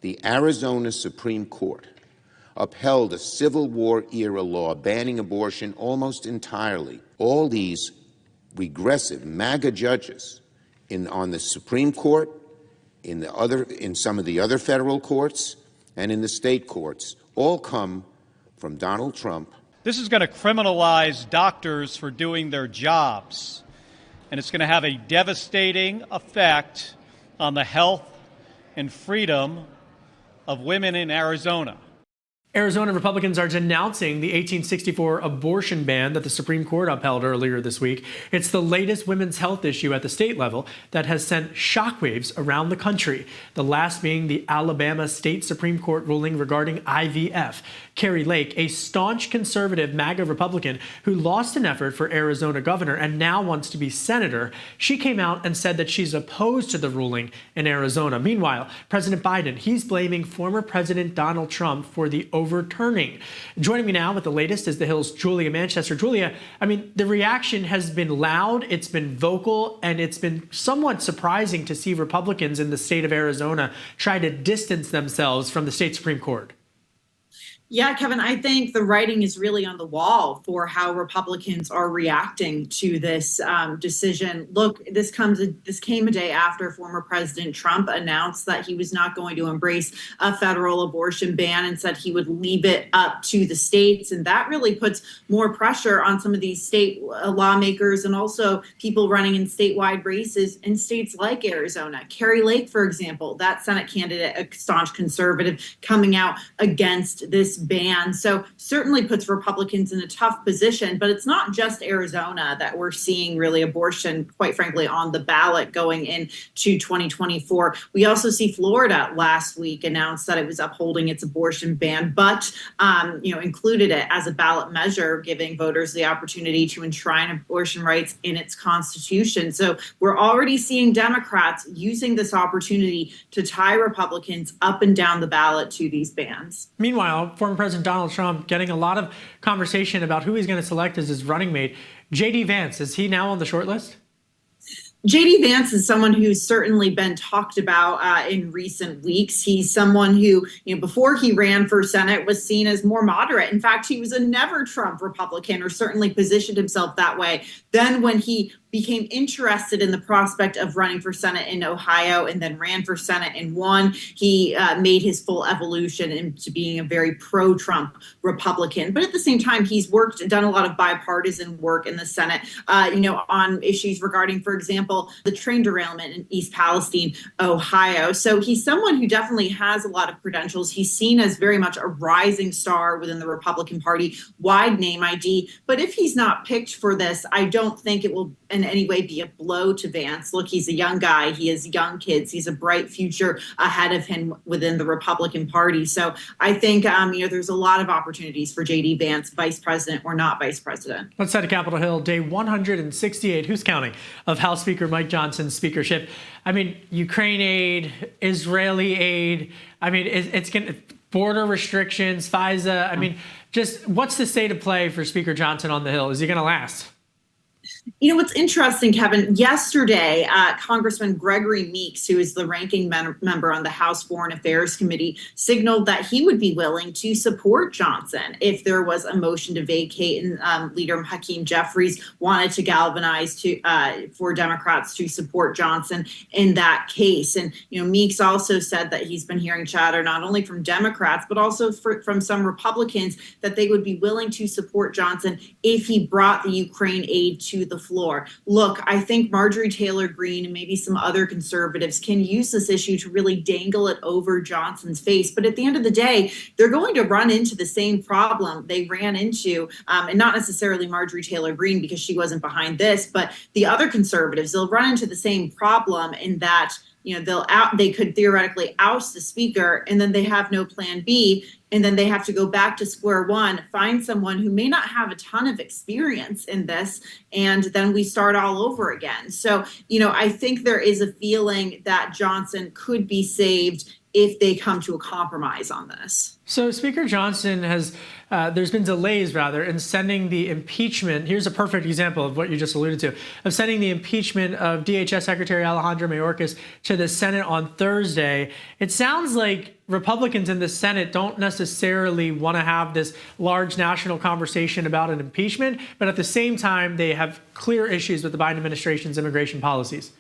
the Arizona Supreme Court upheld a Civil War-era law banning abortion almost entirely. All these regressive MAGA judges on the Supreme Court, in some of the other federal courts, and in the state courts, all come from Donald Trump. This is going to criminalize doctors for doing their jobs, and it's going to have a devastating effect on the health and freedom of women in Arizona. Arizona Republicans are denouncing the 1864 abortion ban that the Supreme Court upheld earlier this week. It's the latest women's health issue at the state level that has sent shockwaves around the country, the last being the Alabama State Supreme Court ruling regarding IVF. Kari Lake, a staunch conservative MAGA Republican who lost an effort for Arizona governor and now wants to be senator, she came out and said that she's opposed to the ruling in Arizona. Meanwhile, President Biden, he's blaming former President Donald Trump for the overturning. Joining me now with the latest is the Hill's Julia Manchester. Julia, the reaction has been loud, it's been vocal, and it's been somewhat surprising to see Republicans in the state of Arizona try to distance themselves from the state Supreme Court. Yeah, Kevin, I think the writing is really on the wall for how Republicans are reacting to this decision. Look, this came a day after former President Trump announced that he was not going to embrace a federal abortion ban and said he would leave it up to the states. And that really puts more pressure on some of these state lawmakers and also people running in statewide races in states like Arizona. Kari Lake, for example, that Senate candidate, a staunch conservative, coming out against this ban. So certainly puts Republicans in a tough position, but it's not just Arizona that we're seeing really abortion, quite frankly, on the ballot going into 2024. We also see Florida last week announced that it was upholding its abortion ban, but included it as a ballot measure, giving voters the opportunity to enshrine abortion rights in its constitution. So we're already seeing Democrats using this opportunity to tie Republicans up and down the ballot to these bans. Meanwhile, former President Donald Trump getting a lot of conversation about who he's going to select as his running mate. J.D. Vance, is he now on the short list? J.D. Vance is someone who's certainly been talked about in recent weeks. He's someone who, before he ran for Senate, was seen as more moderate. In fact, he was a never Trump Republican, or certainly positioned himself that way. Then when he became interested in the prospect of running for Senate in Ohio and then ran for Senate and won, he made his full evolution into being a very pro-Trump Republican. But at the same time, he's done a lot of bipartisan work in the Senate, on issues regarding, for example, the train derailment in East Palestine, Ohio. So he's someone who definitely has a lot of credentials. He's seen as very much a rising star within the Republican Party, wide name ID. But if he's not picked for this, I don't think it will in any way be a blow to Vance. Look, he's a young guy. He has young kids. He's a bright future ahead of him within the Republican Party. So I think, there's a lot of opportunities for J.D. Vance, vice president or not vice president. Let's head to Capitol Hill, day 168, who's counting, of House Speaker Mike Johnson's speakership. Ukraine aid, Israeli aid, it's going to border restrictions, FISA. Just what's the state of play for Speaker Johnson on the Hill? Is he going to last? What's interesting, Kevin, yesterday, Congressman Gregory Meeks, who is the ranking member on the House Foreign Affairs Committee, signaled that he would be willing to support Johnson if there was a motion to vacate, and Leader Hakeem Jeffries wanted to galvanize for Democrats to support Johnson in that case. And, Meeks also said that he's been hearing chatter not only from Democrats, but also from some Republicans that they would be willing to support Johnson if he brought the Ukraine aid to the floor. Look, I think Marjorie Taylor Greene and maybe some other conservatives can use this issue to really dangle it over Johnson's face. But at the end of the day, they're going to run into the same problem they ran into, and not necessarily Marjorie Taylor Greene because she wasn't behind this, but the other conservatives, they'll run into the same problem in that they could theoretically oust the speaker, and then they have no plan B, and then they have to go back to square one, find someone who may not have a ton of experience in this, and then we start all over again. So, I think there is a feeling that Johnson could be saved if they come to a compromise on this. So Speaker Johnson has, there's been delays rather in sending the impeachment. Here's a perfect example of what you just alluded to, of sending the impeachment of DHS Secretary Alejandro Mayorkas to the Senate on Thursday. It sounds like Republicans in the Senate don't necessarily want to have this large national conversation about an impeachment, but at the same time, they have clear issues with the Biden administration's immigration policies.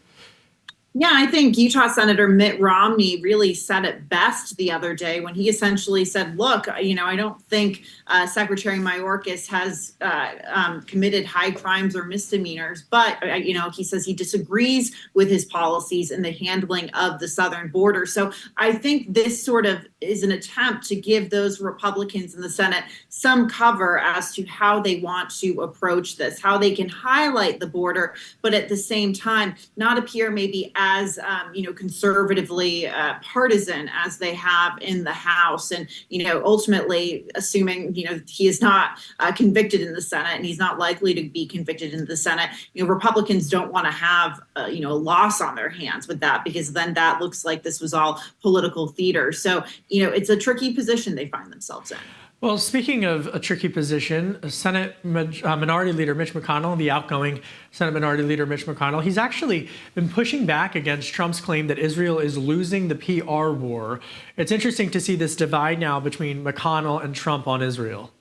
Yeah, I think Utah Senator Mitt Romney really said it best the other day when he essentially said, look, I don't think Secretary Mayorkas has committed high crimes or misdemeanors, but, he says he disagrees with his policies in the handling of the southern border. So I think this sort of is an attempt to give those Republicans in the Senate some cover as to how they want to approach this, how they can highlight the border, but at the same time, not appear maybe as conservatively partisan as they have in the House, and ultimately assuming he is not convicted in the Senate, and he's not likely to be convicted in the Senate. Republicans don't want to have a loss on their hands with that, because then that looks like this was all political theater. So it's a tricky position they find themselves in. Well, speaking of a tricky position, Senate Minority Leader Mitch McConnell, the outgoing Senate Minority Leader Mitch McConnell, he's actually been pushing back against Trump's claim that Israel is losing the PR war. It's interesting to see this divide now between McConnell and Trump on Israel.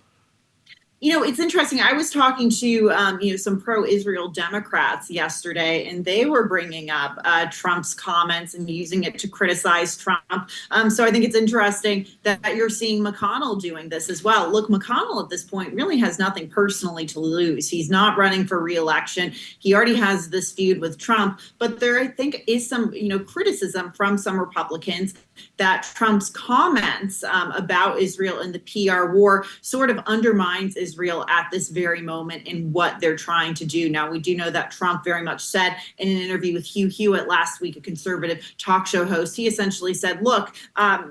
It's interesting. I was talking to, some pro-Israel Democrats yesterday, and they were bringing up Trump's comments and using it to criticize Trump. So I think it's interesting that you're seeing McConnell doing this as well. Look, McConnell at this point really has nothing personally to lose. He's not running for re-election. He already has this feud with Trump, but there, I think, is some, criticism from some Republicans that Trump's comments about Israel and the PR war sort of undermines Israel at this very moment in what they're trying to do. Now, we do know that Trump very much said in an interview with Hugh Hewitt last week, a conservative talk show host, he essentially said, look, I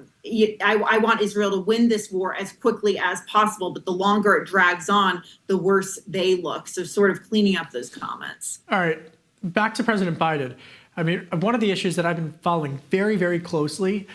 want Israel to win this war as quickly as possible, but the longer it drags on, the worse they look. So sort of cleaning up those comments. All right, back to President Biden. I mean, one of the issues that I've been following very, very closely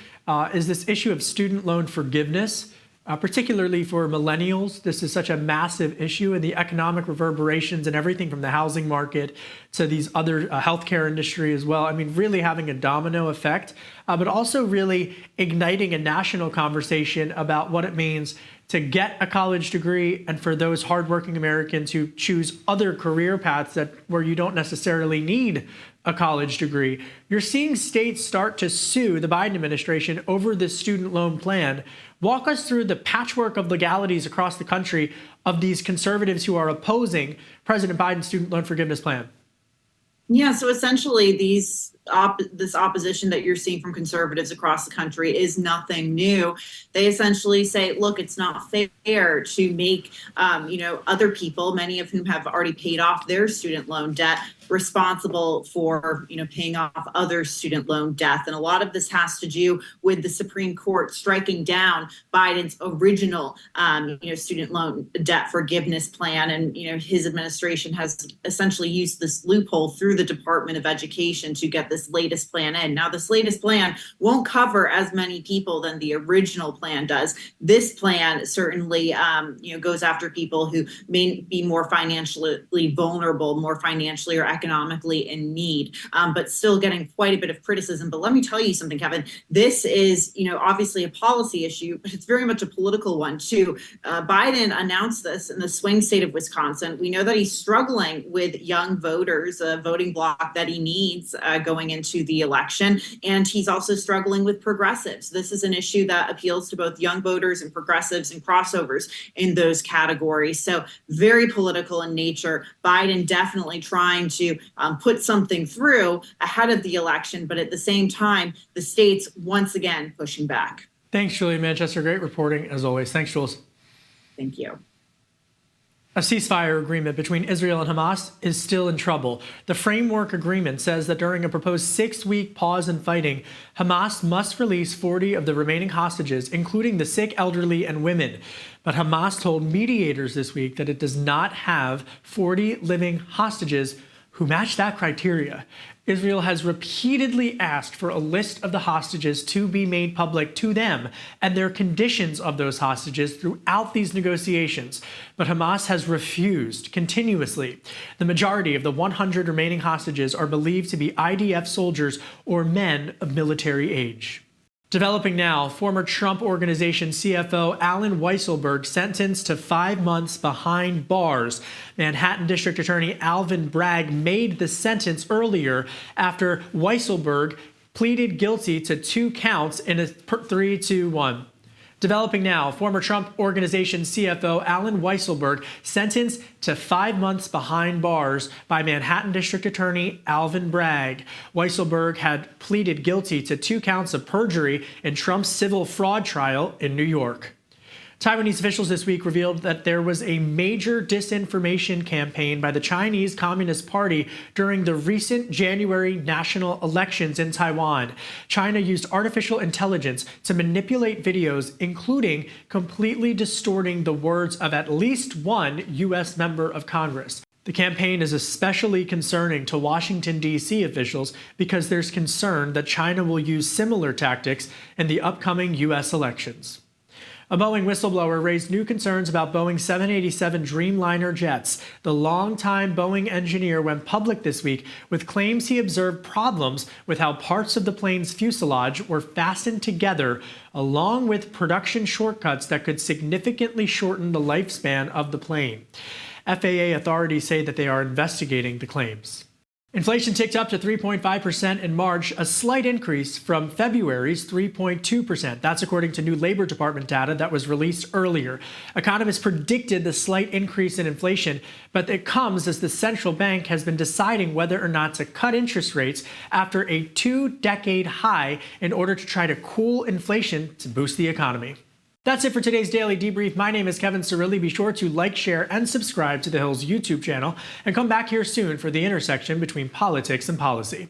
is this issue of student loan forgiveness, particularly for millennials. This is such a massive issue, and the economic reverberations and everything from the housing market to these other healthcare industry as well. I mean, really having a domino effect, but also really igniting a national conversation about what it means to get a college degree, and for those hardworking Americans who choose other career paths where you don't necessarily need a college degree. You're seeing states start to sue the Biden administration over this student loan plan. Walk us through the patchwork of legalities across the country of these conservatives who are opposing President Biden's student loan forgiveness plan. Yeah, so essentially this opposition that you're seeing from conservatives across the country is nothing new. They essentially say, look, it's not fair to make, other people, many of whom have already paid off their student loan debt, responsible for, paying off other student loan debt. And a lot of this has to do with the Supreme Court striking down Biden's original, student loan debt forgiveness plan. And, his administration has essentially used this loophole through the Department of Education to get this latest plan in. Now, this latest plan won't cover as many people than the original plan does. This plan certainly, goes after people who may be more financially vulnerable, more financially or economically in need, but still getting quite a bit of criticism. But let me tell you something, Kevin. This is, obviously a policy issue, but it's very much a political one too. Biden announced this in the swing state of Wisconsin. We know that he's struggling with young voters, a voting bloc that he needs going into the election. And he's also struggling with progressives. This is an issue that appeals to both young voters and progressives and crossovers in those categories. So very political in nature. Biden definitely trying to put something through ahead of the election, but at the same time, the states once again pushing back. Thanks, Julie Manchester. Great reporting as always. Thanks, Jules. Thank you. A ceasefire agreement between Israel and Hamas is still in trouble. The framework agreement says that during a proposed 6-week pause in fighting, Hamas must release 40 of the remaining hostages, including the sick, elderly, and women. But Hamas told mediators this week that it does not have 40 living hostages who match that criteria. Israel has repeatedly asked for a list of the hostages to be made public to them and their conditions of those hostages throughout these negotiations, but Hamas has refused continuously. The majority of the 100 remaining hostages are believed to be IDF soldiers or men of military age. Developing now, former Trump Organization CFO Allen Weisselberg sentenced to 5 months behind bars. Manhattan District Attorney Alvin Bragg made the sentence earlier after Weisselberg pleaded guilty to 2 counts in a 3-1. Developing now, former Trump Organization CFO Allen Weisselberg sentenced to 5 months behind bars by Manhattan District Attorney Alvin Bragg. Weisselberg had pleaded guilty to 2 counts of perjury in Trump's civil fraud trial in New York. Taiwanese officials this week revealed that there was a major disinformation campaign by the Chinese Communist Party during the recent January national elections in Taiwan. China used artificial intelligence to manipulate videos, including completely distorting the words of at least one U.S. member of Congress. The campaign is especially concerning to Washington, D.C. officials because there's concern that China will use similar tactics in the upcoming U.S. elections. A Boeing whistleblower raised new concerns about Boeing 787 Dreamliner jets. The longtime Boeing engineer went public this week with claims he observed problems with how parts of the plane's fuselage were fastened together, along with production shortcuts that could significantly shorten the lifespan of the plane. FAA authorities say that they are investigating the claims. Inflation ticked up to 3.5% in March, a slight increase from February's 3.2%. That's according to new Labor Department data that was released earlier. Economists predicted the slight increase in inflation, but it comes as the central bank has been deciding whether or not to cut interest rates after a 2-decade high in order to try to cool inflation to boost the economy. That's it for today's Daily Debrief. My name is Kevin Cirilli. Be sure to like, share, and subscribe to The Hill's YouTube channel, and come back here soon for the intersection between politics and policy.